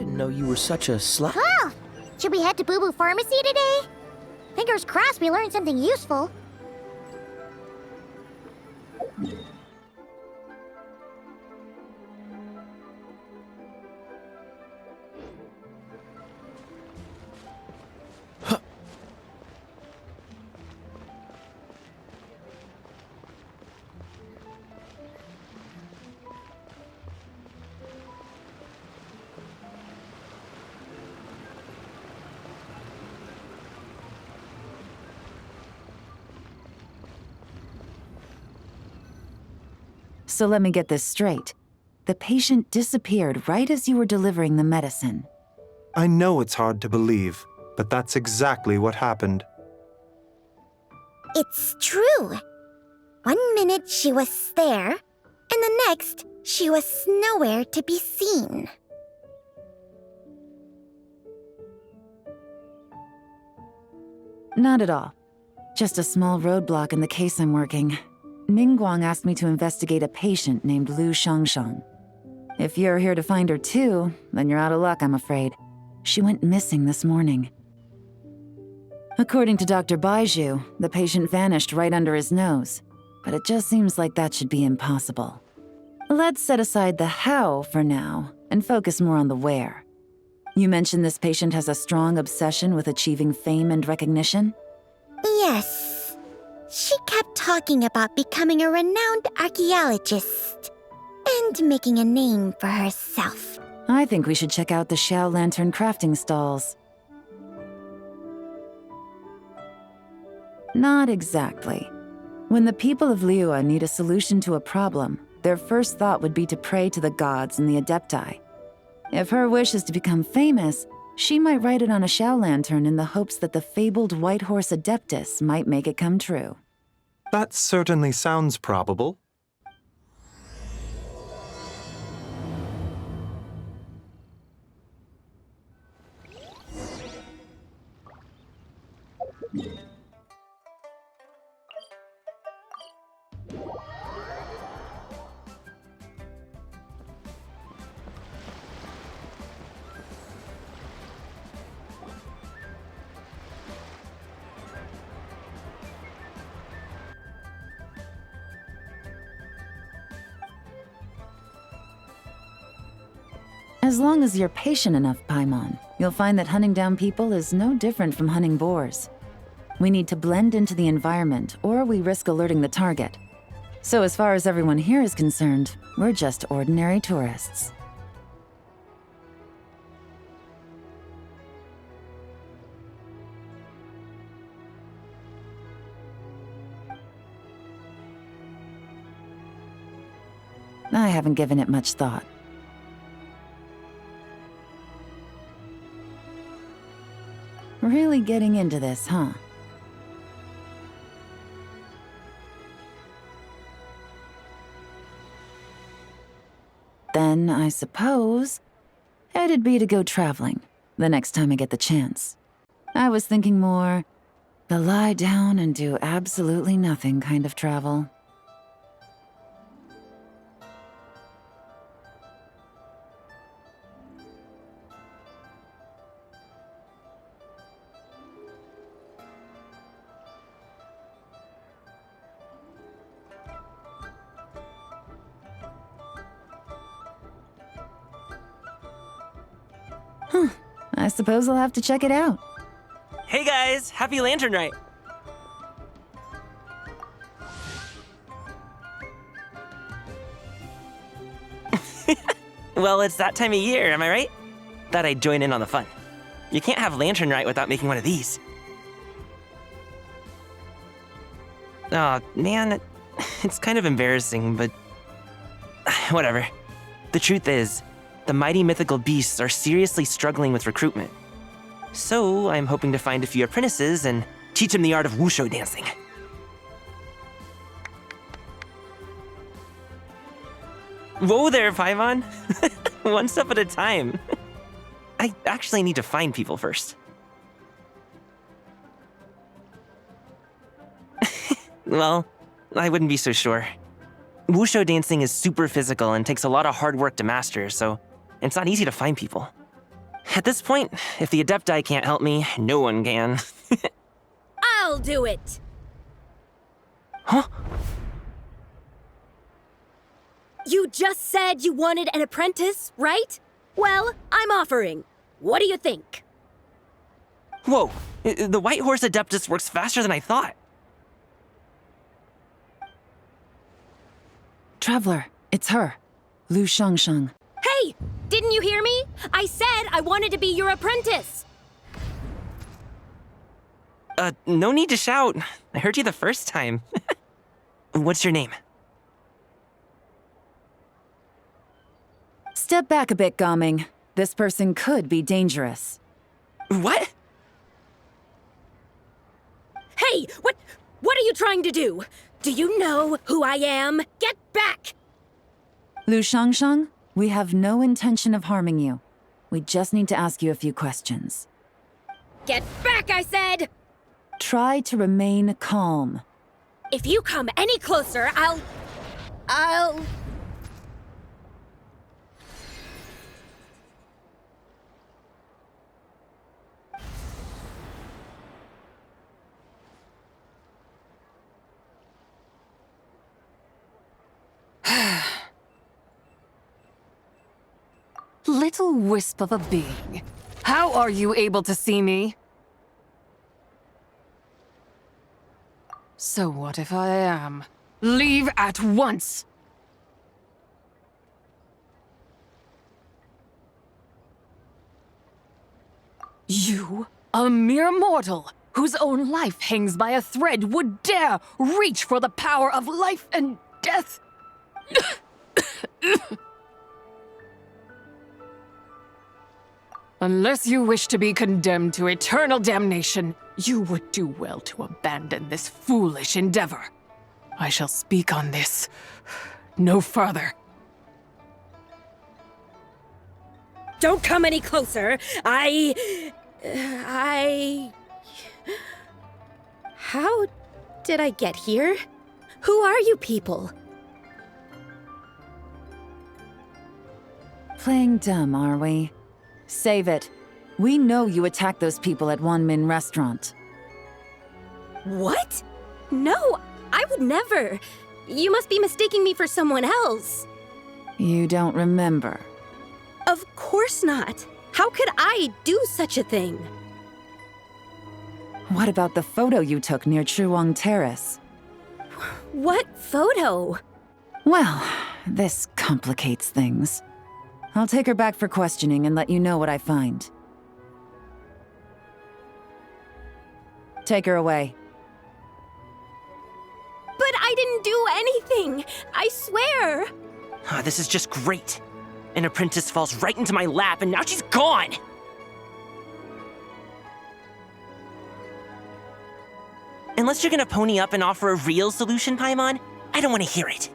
didn't know you were such a slut. Well, should we head to Boo Boo Pharmacy today? Fingers crossed we learned something useful. So let me get this straight. The patient disappeared right as you were delivering the medicine. I know it's hard to believe, but that's exactly what happened. It's true. 1 minute she was there, and the next she was nowhere to be seen. Not at all. Just a small roadblock in the case I'm working. Ningguang asked me to investigate a patient named Lu Xiangxiang. If you're here to find her too, then you're out of luck, I'm afraid. She went missing this morning. According to Dr. Baizhu, the patient vanished right under his nose, but it just seems like that should be impossible. Let's set aside the how for now and focus more on the where. You mentioned this patient has a strong obsession with achieving fame and recognition? Yes. She kept talking about becoming a renowned archaeologist and making a name for herself. I think we should check out the Xiao lantern crafting stalls. Not exactly. When the people of Liyue need a solution to a problem, their first thought would be to pray to the gods and the Adepti. If her wish is to become famous, she might write it on a Xiao lantern in the hopes that the fabled white horse Adeptus might make it come true. That certainly sounds probable. As long as you're patient enough, Paimon, you'll find that hunting down people is no different from hunting boars. We need to blend into the environment, or we risk alerting the target. So as far as everyone here is concerned, we're just ordinary tourists. I haven't given it much thought. Really getting into this, huh? Then, I suppose, it'd be to go traveling, the next time I get the chance. I was thinking more, the lie down and do absolutely nothing kind of travel. I suppose I'll have to check it out. Hey guys, happy Lantern Night! Well, it's that time of year, am I right? Thought I'd join in on the fun. You can't have Lantern Night without making one of these. Aw, man, it's kind of embarrassing, but whatever. The truth is, the mighty mythical beasts are seriously struggling with recruitment. So I'm hoping to find a few apprentices and teach them the art of wushu dancing. Whoa there, Paimon! One step at a time. I actually need to find people first. Well, I wouldn't be so sure. Wushu dancing is super physical and takes a lot of hard work to master, so it's not easy to find people. At this point, if the Adepti can't help me, no one can. I'll do it! Huh? You just said you wanted an apprentice, right? Well, I'm offering. What do you think? Whoa, the White Horse Adeptus works faster than I thought. Traveler, it's her. Lu Xiangxiang. Hey! Didn't you hear me? I said I wanted to be your apprentice! No need to shout. I heard you the first time. What's your name? Step back a bit, Gaming. This person could be dangerous. What? Hey! What are you trying to do? Do you know who I am? Get back! Lu Xiangxiang, we have no intention of harming you. We just need to ask you a few questions. Get back, I said! Try to remain calm. If you come any closer, I'll... Little wisp of a being. How are you able to see me? So what if I am? Leave at once! You, a mere mortal, whose own life hangs by a thread, would dare reach for the power of life and death? Unless you wish to be condemned to eternal damnation, you would do well to abandon this foolish endeavor. I shall speak on this no further. Don't come any closer. How did I get here? Who are you people? Playing dumb, are we? Save it. We know you attacked those people at Wanmin Restaurant. What? No, I would never. You must be mistaking me for someone else. You don't remember. Of course not. How could I do such a thing? What about the photo you took near Chuang Terrace? What photo? Well, this complicates things. I'll take her back for questioning and let you know what I find. Take her away. But I didn't do anything! I swear! This is just great. An apprentice falls right into my lap and now she's gone! Unless you're gonna pony up and offer a real solution, Paimon, I don't want to hear it.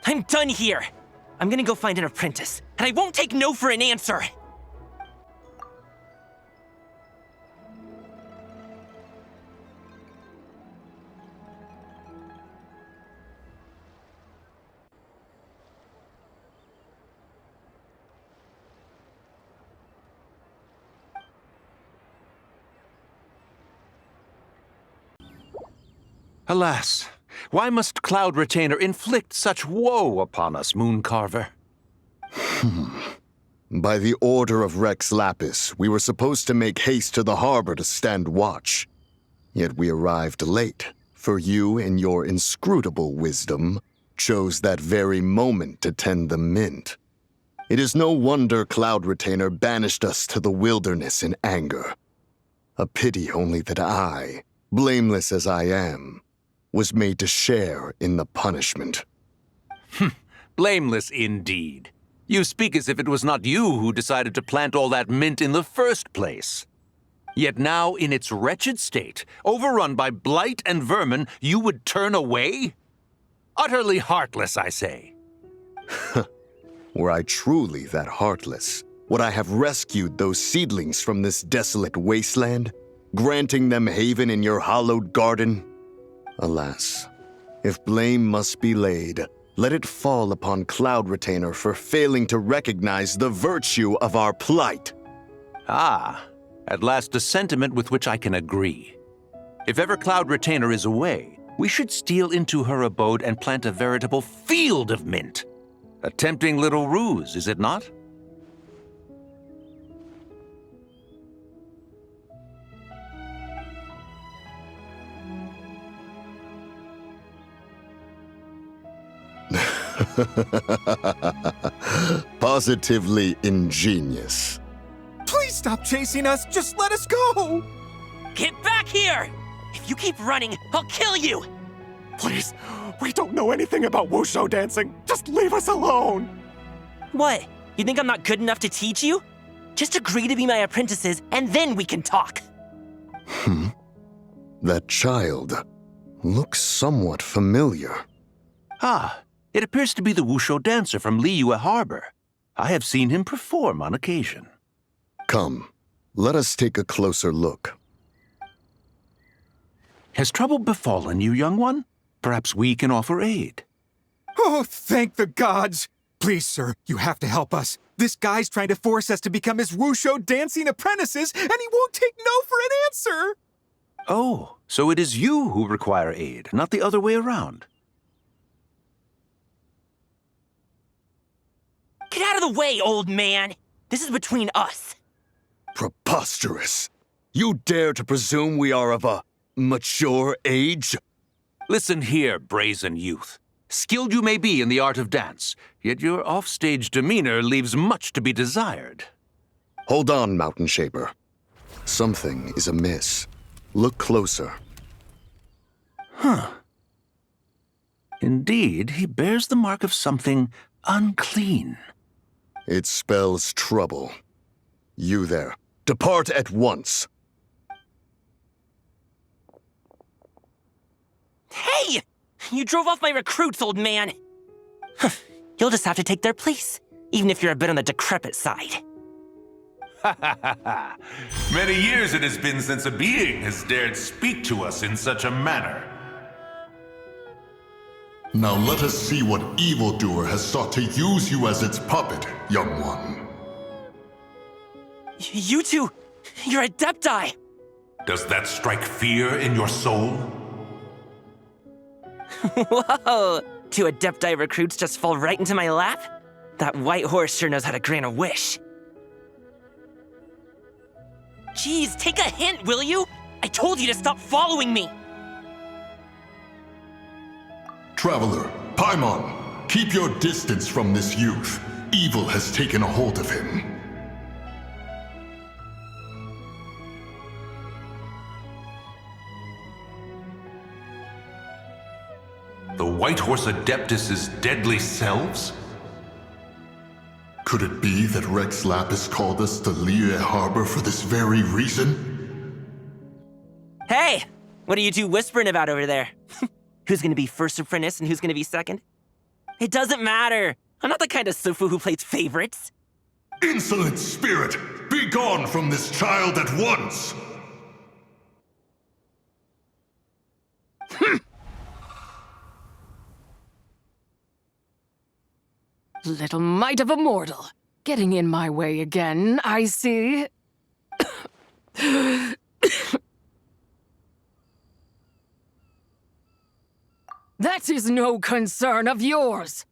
I'm done here! I'm gonna go find an apprentice, and I won't take no for an answer! Alas, why must Cloud Retainer inflict such woe upon us, Mooncarver? By the order of Rex Lapis, we were supposed to make haste to the harbor to stand watch. Yet we arrived late, for you, in your inscrutable wisdom, chose that very moment to tend the mint. It is no wonder Cloud Retainer banished us to the wilderness in anger. A pity only that I, blameless as I am, was made to share in the punishment. Blameless indeed. You speak as if it was not you who decided to plant all that mint in the first place. Yet now, in its wretched state, overrun by blight and vermin, you would turn away? Utterly heartless, I say. Were I truly that heartless, would I have rescued those seedlings from this desolate wasteland, granting them haven in your hallowed garden? Alas, if blame must be laid, Let it fall upon Cloud Retainer for failing to recognize the virtue of our plight. Ah, at last a sentiment with which I can agree. If ever Cloud Retainer is away, we should steal into her abode and plant a veritable field of mint. A tempting little ruse, is it not? Positively ingenious. Please stop chasing us. Just let us go. Get back here! If you keep running, I'll kill you! Please, we don't know anything about wushu dancing. Just leave us alone. What? You think I'm not good enough to teach you? Just agree to be my apprentices, and then we can talk. That child looks somewhat familiar. Ah, it appears to be the wushu dancer from Liyue Harbor. I have seen him perform on occasion. Come, let us take a closer look. Has trouble befallen you, young one? Perhaps we can offer aid. Oh, thank the gods. Please, sir, you have to help us. This guy's trying to force us to become his wushu dancing apprentices, and he won't take no for an answer. Oh, so it is you who require aid, not the other way around. Get out of the way, old man! This is between us. Preposterous. You dare to presume we are of a mature age? Listen here, brazen youth. Skilled you may be in the art of dance, yet your offstage demeanor leaves much to be desired. Hold on, Mountain Shaper. Something is amiss. Look closer. Huh. Indeed, he bears the mark of something unclean. It spells trouble. You there, depart at once. Hey! You drove off my recruits, old man! You'll just have to take their place, even if you're a bit on the decrepit side. Many years it has been since a being has dared speak to us in such a manner. Now let us see what evildoer has sought to use you as its puppet, young one. You two, you're Adepti! Does that strike fear in your soul? Whoa! Two Adepti recruits just fall right into my lap? That white horse sure knows how to grant a wish. Jeez, take a hint, will you? I told you to stop following me! Traveler, Paimon, keep your distance from this youth. Evil has taken a hold of him. The White Horse Adeptus' deadly selves? Could it be that Rex Lapis called us to Liyue Harbor for this very reason? Hey! What are you two whispering about over there? Who's gonna be first apprentice and who's gonna be second? It doesn't matter! I'm not the kind of Sufu who plays favorites. Insolent spirit! Be gone from this child at once! Little mite of a mortal. Getting in my way again, I see. That is no concern of yours.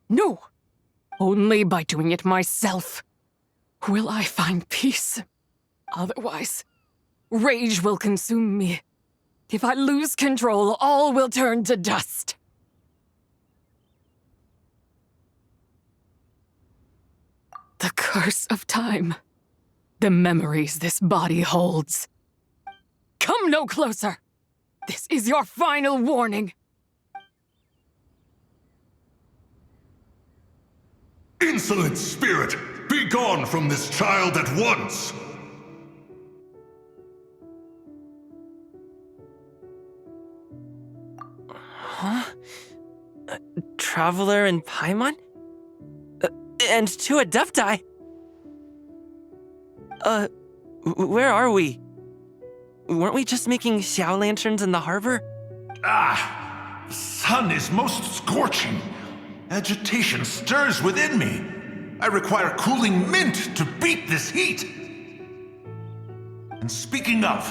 No, only by doing it myself will I find peace. Otherwise, rage will consume me. If I lose control, all will turn to dust. The curse of time. The memories this body holds. Come no closer! This is your final warning. Insolent spirit! Be gone from this child at once! Huh? Traveler and Paimon? And two Adepti? Where are we? weren't we just making Xiao lanterns in the harbor? Ah, the sun is most scorching. Agitation stirs within me. I require cooling mint to beat this heat. And speaking of,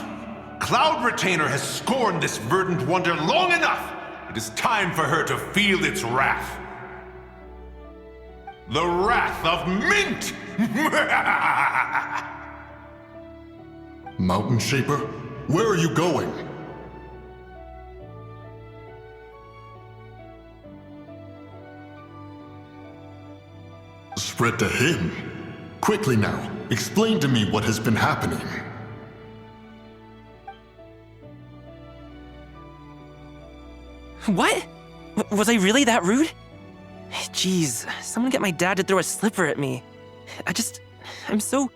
Cloud Retainer has scorned this verdant wonder long enough. It is time for her to feel its wrath. The wrath of mint! Mountain Shaper, where are you going? Spread to him? Quickly now, explain to me what has been happening. What? Was I really that rude? Jeez, someone get my dad to throw a slipper at me. I'm so...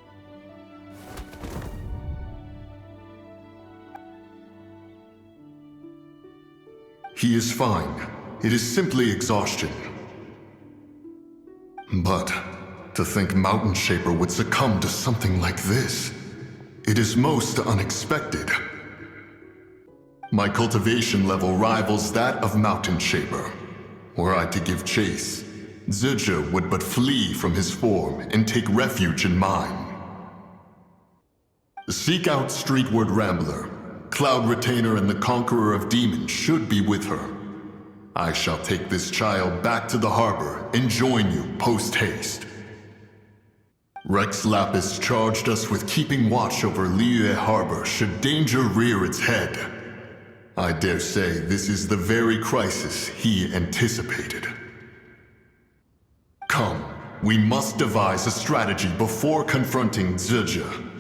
He is fine. It is simply exhaustion. But to think Mountain Shaper would succumb to something like this, it is most unexpected. My cultivation level rivals that of Mountain Shaper. Were I to give chase, Zizhi would but flee from his form and take refuge in mine. Seek out Streetward Rambler. Cloud Retainer and the Conqueror of Demons should be with her. I shall take this child back to the harbor and join you post-haste. Rex Lapis charged us with keeping watch over Liyue Harbor should danger rear its head. I dare say this is the very crisis he anticipated. Come, we must devise a strategy before confronting Zizhi.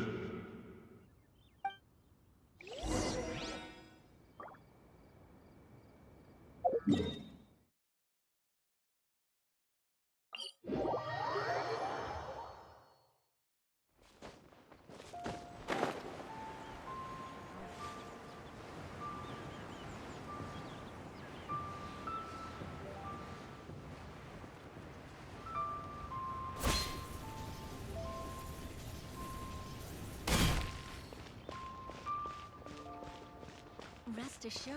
Rest assured.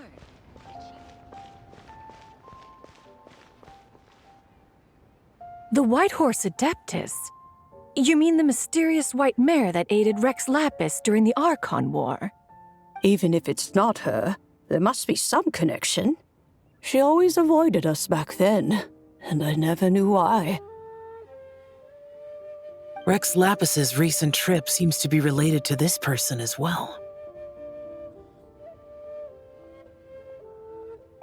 The White Horse Adeptus? You mean the mysterious white mare that aided Rex Lapis during the Archon War? Even if it's not her, there must be some connection. She always avoided us back then, and I never knew why. Rex Lapis's recent trip seems to be related to this person as well.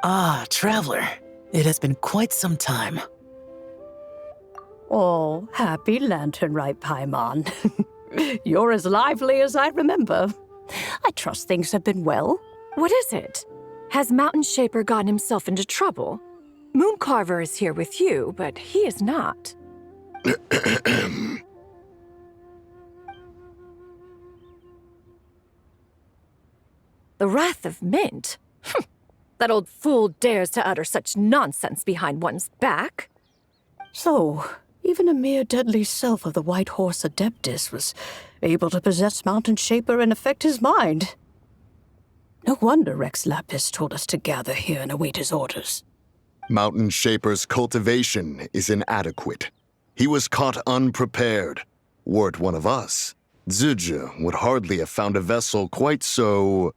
Ah, Traveler. It has been quite some time. Oh, happy lantern, right, Paimon? You're as lively as I remember. I trust things have been well. What is it? Has Mountain Shaper gotten himself into trouble? Mooncarver is here with you, but he is not. The Wrath of Mint? That old fool dares to utter such nonsense behind one's back. So, even a mere deadly self of the White Horse Adeptus was able to possess Mountain Shaper and affect his mind. No wonder Rex Lapis told us to gather here and await his orders. Mountain Shaper's cultivation is inadequate. He was caught unprepared. Were it one of us, Zizhi would hardly have found a vessel quite so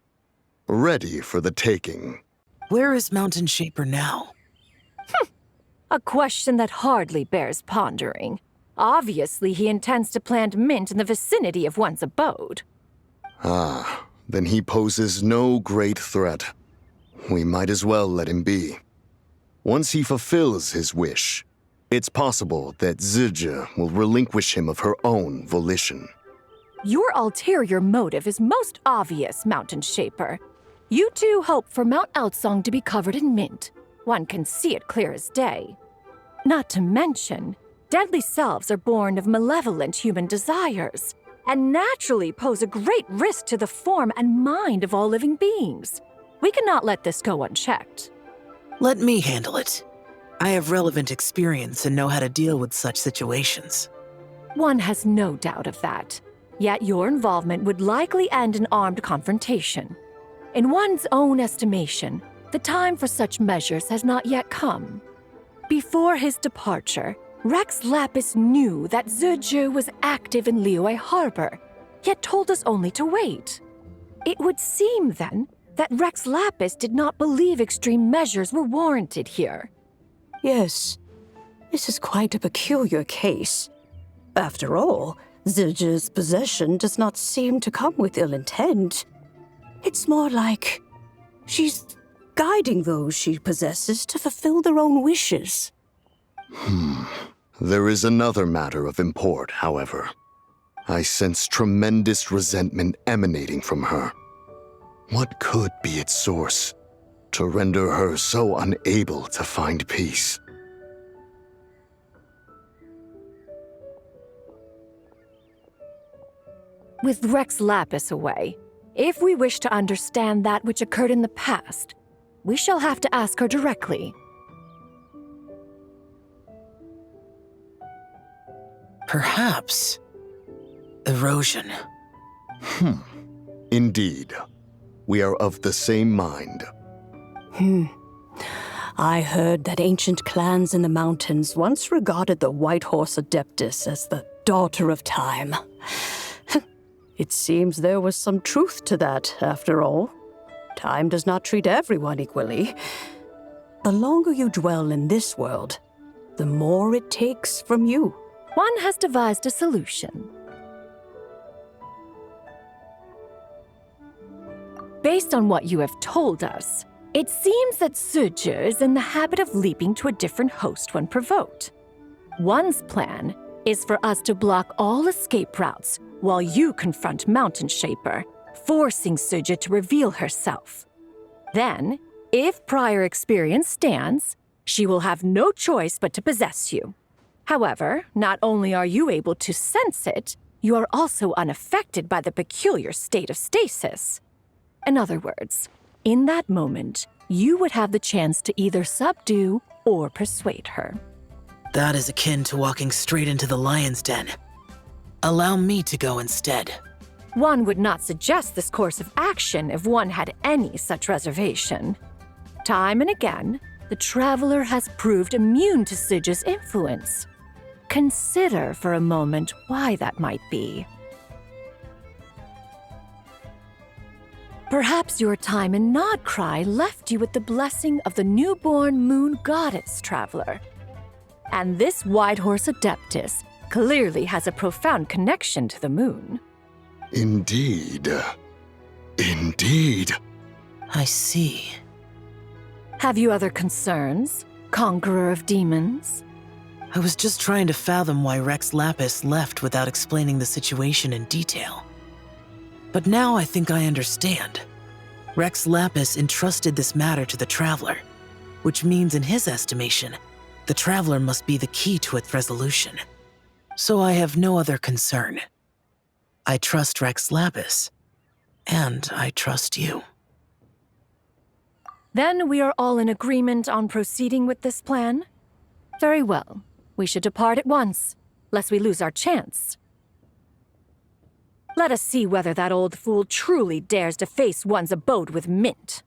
ready for the taking. Where is Mountain Shaper now? A question that hardly bears pondering. Obviously, he intends to plant mint in the vicinity of one's abode. Ah, then he poses no great threat. We might as well let him be. Once he fulfills his wish, it's possible that Zizhi will relinquish him of her own volition. Your ulterior motive is most obvious, Mountain Shaper. You two hope for Mount Aocang to be covered in mint. One can see it clear as day. Not to mention, deadly selves are born of malevolent human desires, and naturally pose a great risk to the form and mind of all living beings. We cannot let this go unchecked. Let me handle it. I have relevant experience and know how to deal with such situations. One has no doubt of that. Yet your involvement would likely end in armed confrontation. In one's own estimation, the time for such measures has not yet come. Before his departure, Rex Lapis knew that Zizhi was active in Liyue Harbor, yet told us only to wait. It would seem, then, that Rex Lapis did not believe extreme measures were warranted here. Yes, this is quite a peculiar case. After all, Zizhi's possession does not seem to come with ill intent. It's more like she's guiding those she possesses to fulfill their own wishes. There is another matter of import, however. I sense tremendous resentment emanating from her. What could be its source to render her so unable to find peace? With Rex Lapis away, if we wish to understand that which occurred in the past, we shall have to ask her directly. Perhaps erosion. Indeed. We are of the same mind. I heard that ancient clans in the mountains once regarded the White Horse Adeptus as the daughter of time. It seems there was some truth to that, after all. Time does not treat everyone equally. The longer you dwell in this world, the more it takes from you. One has devised a solution. Based on what you have told us, it seems that Zizhi is in the habit of leaping to a different host when provoked. One's plan is for us to block all escape routes while you confront Mountain Shaper, forcing Zizhi to reveal herself. Then, if prior experience stands, she will have no choice but to possess you. However, not only are you able to sense it, you are also unaffected by the peculiar state of stasis. In other words, in that moment, you would have the chance to either subdue or persuade her. That is akin to walking straight into the lion's den. Allow me to go instead. One would not suggest this course of action if one had any such reservation. Time and again, the traveler has proved immune to Zizhi's influence. Consider for a moment why that might be. Perhaps your time in Nodcry left you with the blessing of the newborn moon goddess, traveler. And this White Horse Adeptus clearly has a profound connection to the moon. Indeed. Indeed. I see. Have you other concerns, Conqueror of Demons? I was just trying to fathom why Rex Lapis left without explaining the situation in detail. But now I think I understand. Rex Lapis entrusted this matter to the Traveler, which means in his estimation, the Traveler must be the key to its resolution. So I have no other concern. I trust Rex Lapis, and I trust you. Then we are all in agreement on proceeding with this plan? Very well. We should depart at once, lest we lose our chance. Let us see whether that old fool truly dares to face one's abode with mint.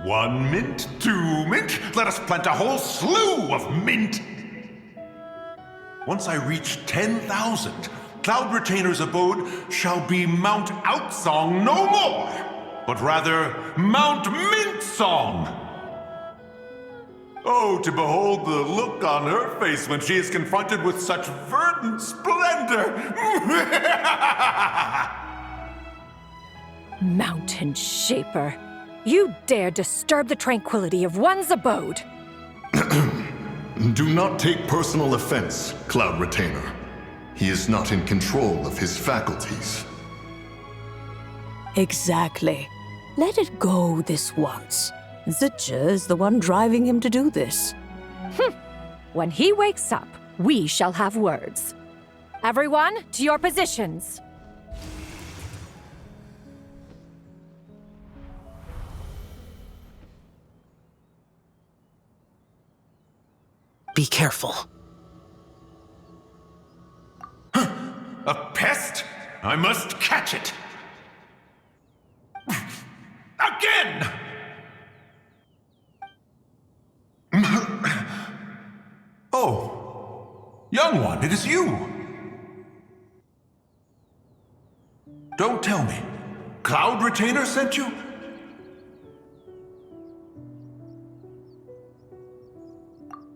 One mint, two mint, let us plant a whole slew of mint. Once I reach 10,000, Cloud Retainer's abode shall be Mount Aocang no more, but rather Mount Mint Song. Oh, to behold the look on her face when she is confronted with such verdant splendor! Mountain Shaper, you dare disturb the tranquility of one's abode. Do not take personal offense, Cloud Retainer. He is not in control of his faculties. Exactly. Let it go this once. Zizhi is the one driving him to do this. When he wakes up, we shall have words. Everyone, to your positions. Be careful. A pest? I must catch it! Again! Oh, young one, it is you! Don't tell me. Cloud Retainer sent you?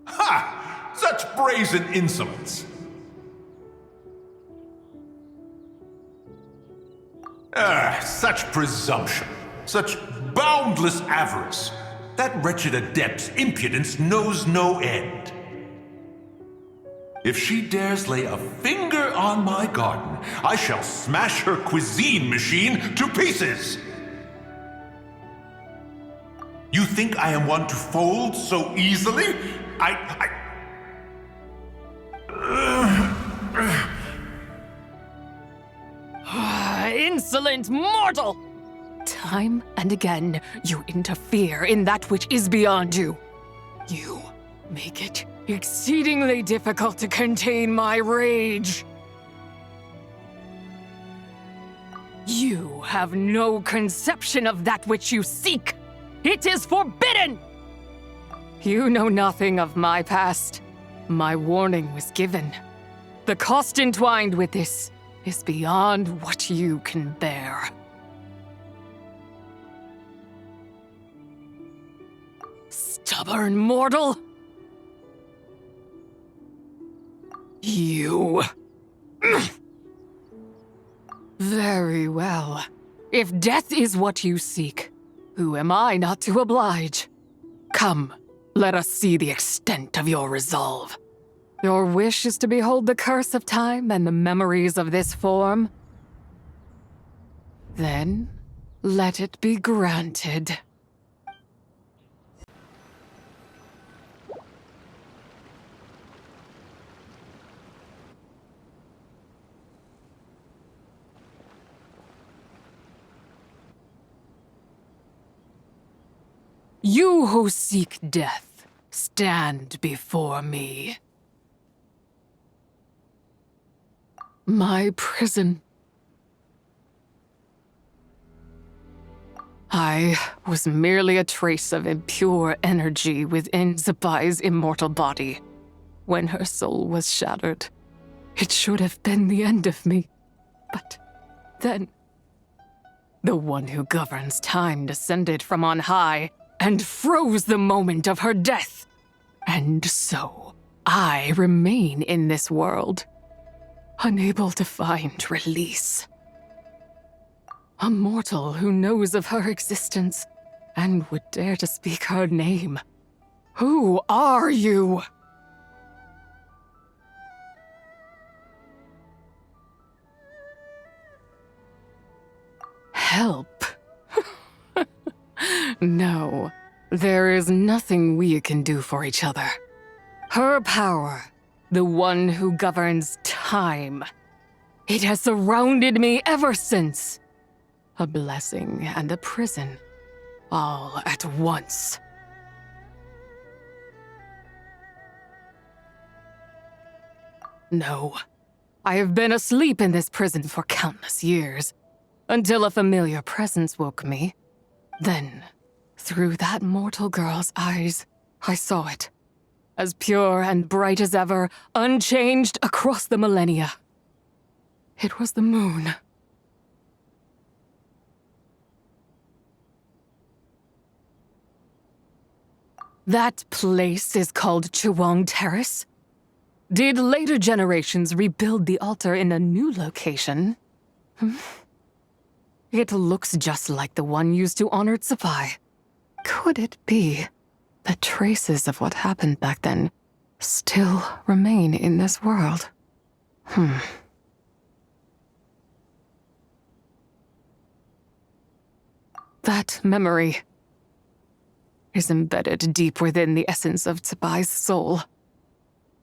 Ha! Such brazen insolence! Such presumption, such boundless avarice. That wretched adept's impudence knows no end. If she dares lay a finger on my garden, I shall smash her cuisine machine to pieces! You think I am one to fold so easily? Insolent mortal! Time and again, you interfere in that which is beyond you. You make it exceedingly difficult to contain my rage. You have no conception of that which you seek. It is forbidden! You know nothing of my past. My warning was given. The cost entwined with this is beyond what you can bear. Stubborn mortal! You... Very well. If death is what you seek, who am I not to oblige? Come, let us see the extent of your resolve. Your wish is to behold the curse of time and the memories of this form? Then, let it be granted. You who seek death, stand before me. My prison. I was merely a trace of impure energy within Zibai's immortal body. When her soul was shattered, it should have been the end of me. But then, the one who governs time descended from on high and froze the moment of her death. And so, I remain in this world, unable to find release. A mortal who knows of her existence and would dare to speak her name. Who are you? Help. No, there is nothing we can do for each other. Her power, the one who governs time, it has surrounded me ever since. A blessing and a prison, all at once. No, I have been asleep in this prison for countless years, until a familiar presence woke me. Then, through that mortal girl's eyes, I saw it. As pure and bright as ever, unchanged across the millennia. It was the moon. That place is called Chuang Terrace. Did later generations rebuild the altar in a new location? It looks just like the one used to honor Zibai. Could it be that traces of what happened back then still remain in this world. That memory is embedded deep within the essence of Zibai's soul.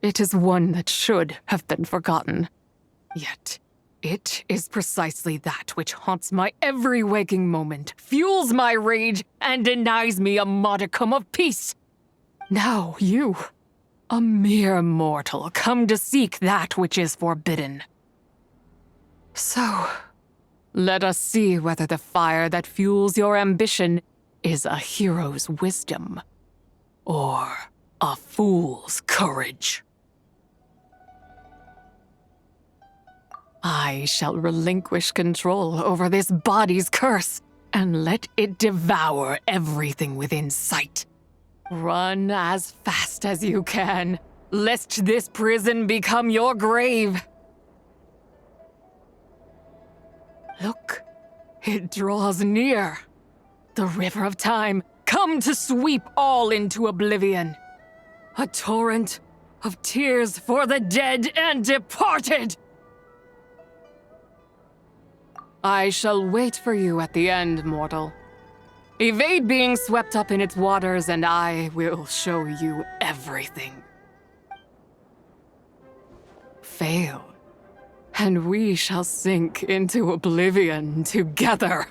It is one that should have been forgotten. Yet, it is precisely that which haunts my every waking moment, fuels my rage, and denies me a modicum of peace. Now you, a mere mortal, come to seek that which is forbidden. So, let us see whether the fire that fuels your ambition is a hero's wisdom or a fool's courage. I shall relinquish control over this body's curse and let it devour everything within sight. Run as fast as you can, lest this prison become your grave. Look, it draws near. The river of time, come to sweep all into oblivion. A torrent of tears for the dead and departed. I shall wait for you at the end, mortal. Evade being swept up in its waters, and I will show you everything. Fail, and we shall sink into oblivion together.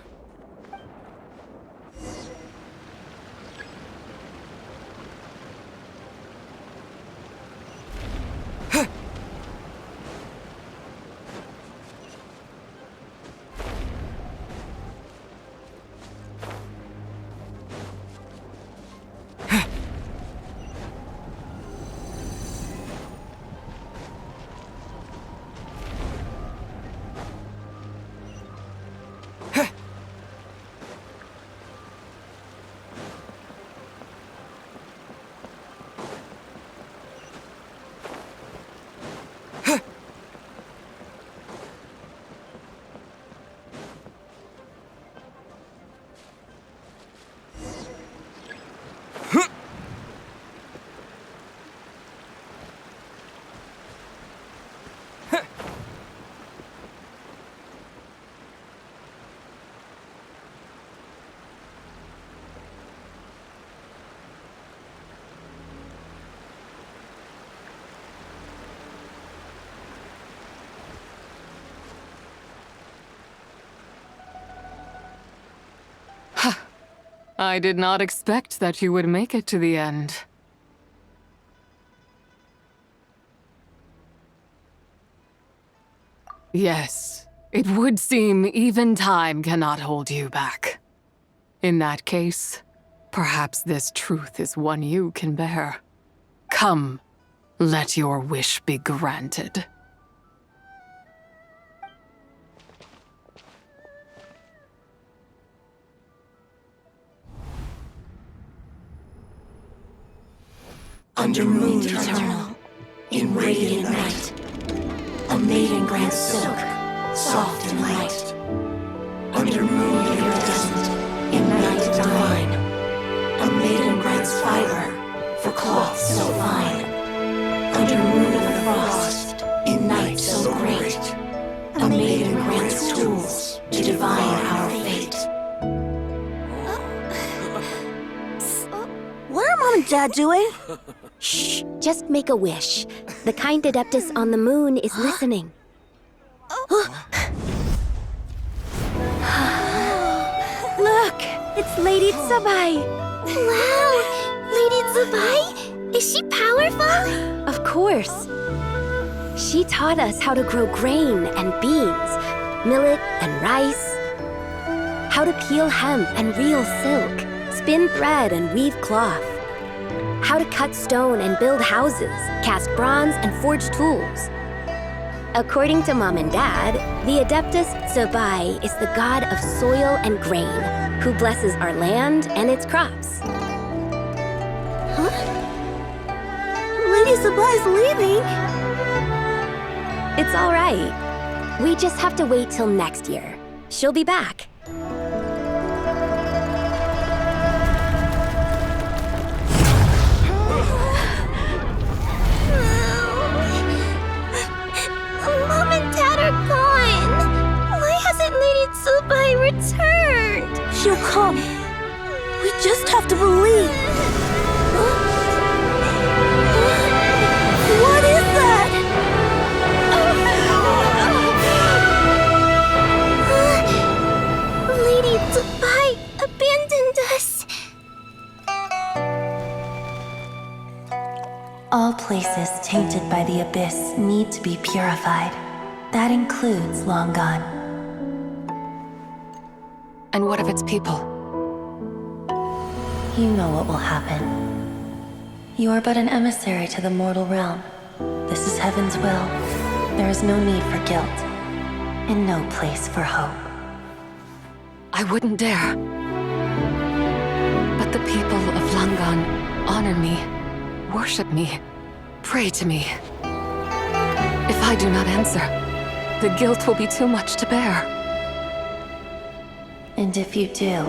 I did not expect that you would make it to the end. Yes, it would seem even time cannot hold you back. In that case, perhaps this truth is one you can bear. Come, let your wish be granted. Under moon eternal, in radiant night, a maiden grants silk, soft and light. Under moon iridescent, in night divine, a maiden grants fiber for cloth so fine. Under moon of the frost, in night so great, a maiden grants tools to divine our fate. What are Mom and Dad doing? Shh, just make a wish. The kind Adeptus on the moon is listening. Look, it's Lady Zibai. Wow! Lady Zibai? Is she powerful? Of course. She taught us how to grow grain and beans, millet and rice, how to peel hemp and reel silk, spin thread and weave cloth, how to cut stone and build houses, cast bronze and forge tools. According to Mom and Dad, the Adeptus Zibai is the god of soil and grain, who blesses our land and its crops. Huh? Lady Zibai's leaving. It's all right. We just have to wait till next year. She'll be back. returned! She'll come. We just have to believe. What is that? Lady Dubai abandoned us. All places tainted by the abyss need to be purified. That includes Long Gone. And what of its people? You know what will happen. You are but an emissary to the mortal realm. This is Heaven's will. There is no need for guilt, and no place for hope. I wouldn't dare. But the people of Langan honor me, worship me, pray to me. If I do not answer, the guilt will be too much to bear. And if you do,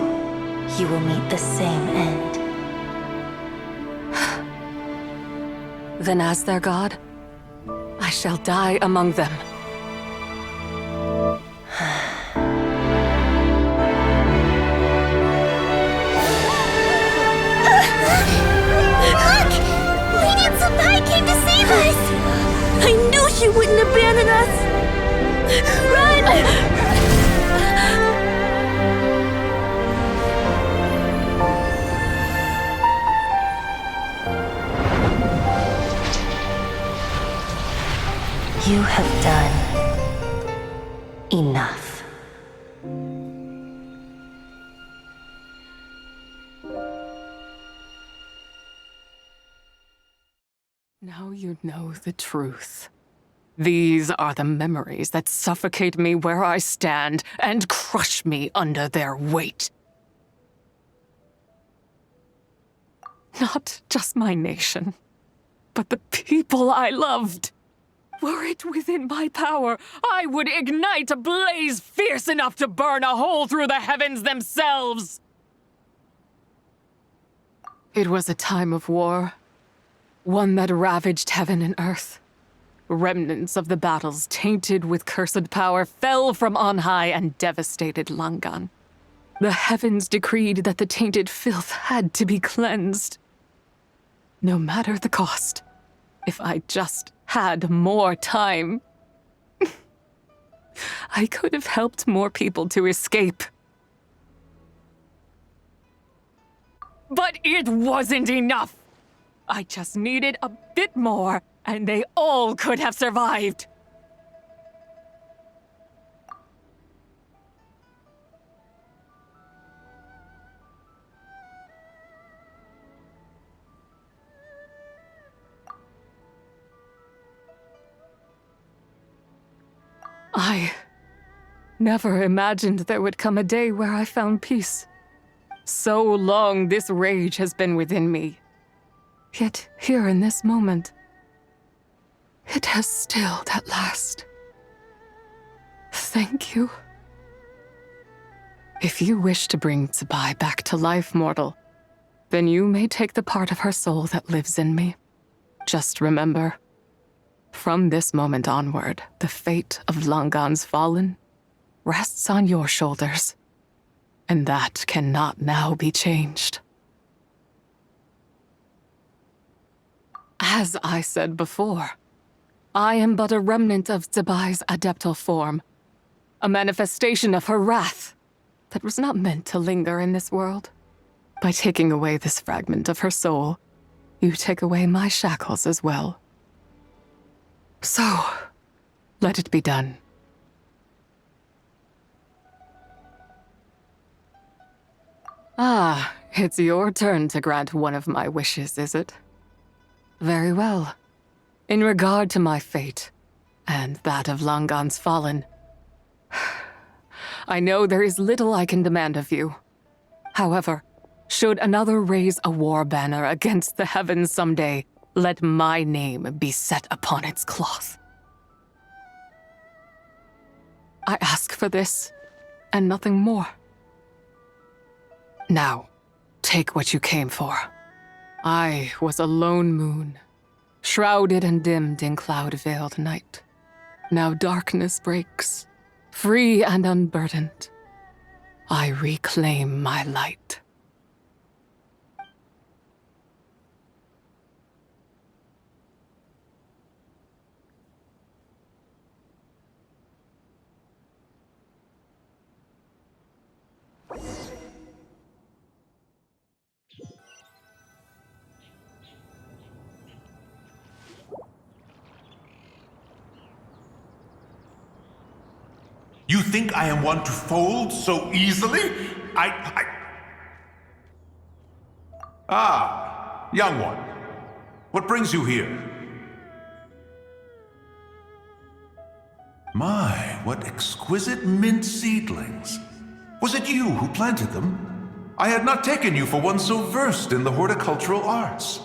you will meet the same end. Then as their god, I shall die among them. Look! Lady Tsubai came to save us! I knew she wouldn't abandon us! Run! You have done enough. Now you know the truth. These are the memories that suffocate me where I stand and crush me under their weight. Not just my nation, but the people I loved. Were it within my power, I would ignite a blaze fierce enough to burn a hole through the heavens themselves. It was a time of war, one that ravaged heaven and earth. Remnants of the battles tainted with cursed power fell from on high and devastated Langan. The heavens decreed that the tainted filth had to be cleansed. No matter the cost, if I just had more time, I could have helped more people to escape. But it wasn't enough. I just needed a bit more, and they all could have survived. I never imagined there would come a day where I found peace. So long this rage has been within me. Yet here in this moment, it has stilled at last. Thank you. If you wish to bring Tsubai back to life, mortal, then you may take the part of her soul that lives in me. Just remember, from this moment onward, the fate of Langan's fallen rests on your shoulders, and that cannot now be changed. As I said before, I am but a remnant of Tsubai's adeptal form, a manifestation of her wrath that was not meant to linger in this world. By taking away this fragment of her soul, you take away my shackles as well. So, let it be done. Ah, it's your turn to grant one of my wishes, is it? Very well. In regard to my fate, and that of Langan's fallen, I know there is little I can demand of you. However, should another raise a war banner against the heavens someday, let my name be set upon its cloth. I ask for this, and nothing more. Now, take what you came for. I was a lone moon, shrouded and dimmed in cloud-veiled night. Now darkness breaks, free and unburdened. I reclaim my light. You think I am one to fold so easily? Ah, young one. What brings you here? My, what exquisite mint seedlings. Was it you who planted them? I had not taken you for one so versed in the horticultural arts.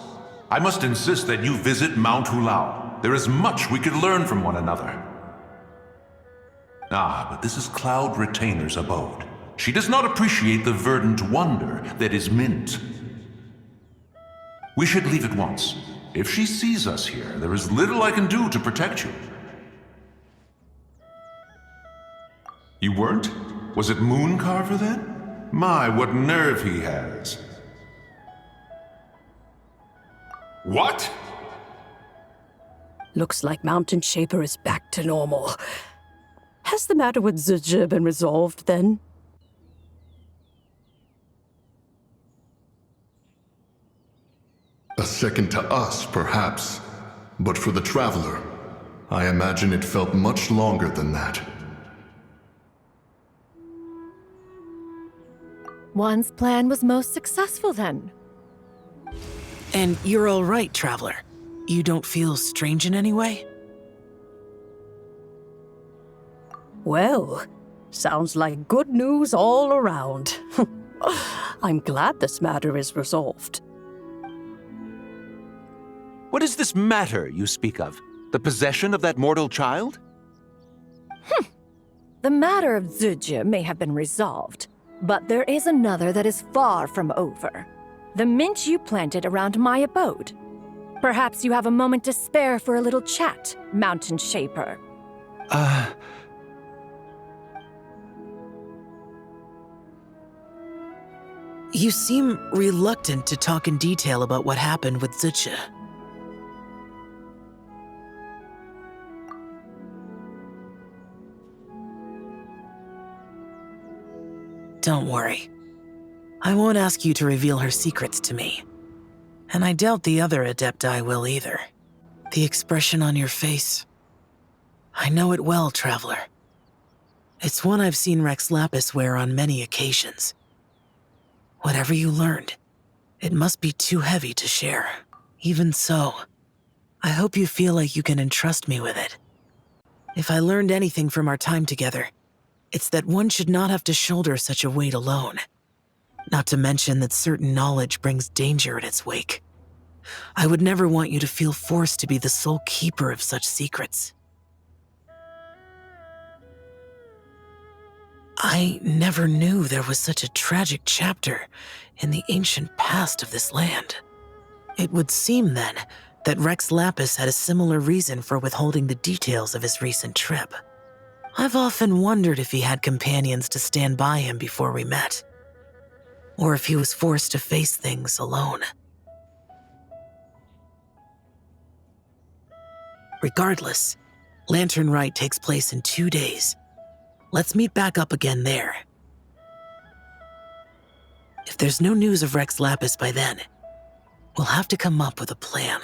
I must insist that you visit Mount Hulao. There is much we could learn from one another. Ah, but this is Cloud Retainer's abode. She does not appreciate the verdant wonder that is mint. We should leave at once. If she sees us here, there is little I can do to protect you. You weren't? Was it Mooncarver then? My, what nerve he has. What? Looks like Mountain Shaper is back to normal. Has the matter with Zizhi been resolved, then? A second to us, perhaps. But for the traveler, I imagine it felt much longer than that. One's plan was most successful, then. And you're all right, traveler. You don't feel strange in any way? Well, sounds like good news all around. I'm glad this matter is resolved. What is this matter you speak of? The possession of that mortal child? The matter of Zizhi may have been resolved, but there is another that is far from over. The mint you planted around my abode. Perhaps you have a moment to spare for a little chat, Mountain Shaper. You seem reluctant to talk in detail about what happened with Zizhi. Don't worry. I won't ask you to reveal her secrets to me. And I doubt the other Adepti will either. The expression on your face. I know it well, traveler. It's one I've seen Rex Lapis wear on many occasions. Whatever you learned, it must be too heavy to share. Even so, I hope you feel like you can entrust me with it. If I learned anything from our time together, it's that one should not have to shoulder such a weight alone. Not to mention that certain knowledge brings danger in its wake. I would never want you to feel forced to be the sole keeper of such secrets. I never knew there was such a tragic chapter in the ancient past of this land. It would seem, then, that Rex Lapis had a similar reason for withholding the details of his recent trip. I've often wondered if he had companions to stand by him before we met, or if he was forced to face things alone. Regardless, Lantern Rite takes place in 2 days. Let's meet back up again there. If there's no news of Rex Lapis by then, we'll have to come up with a plan.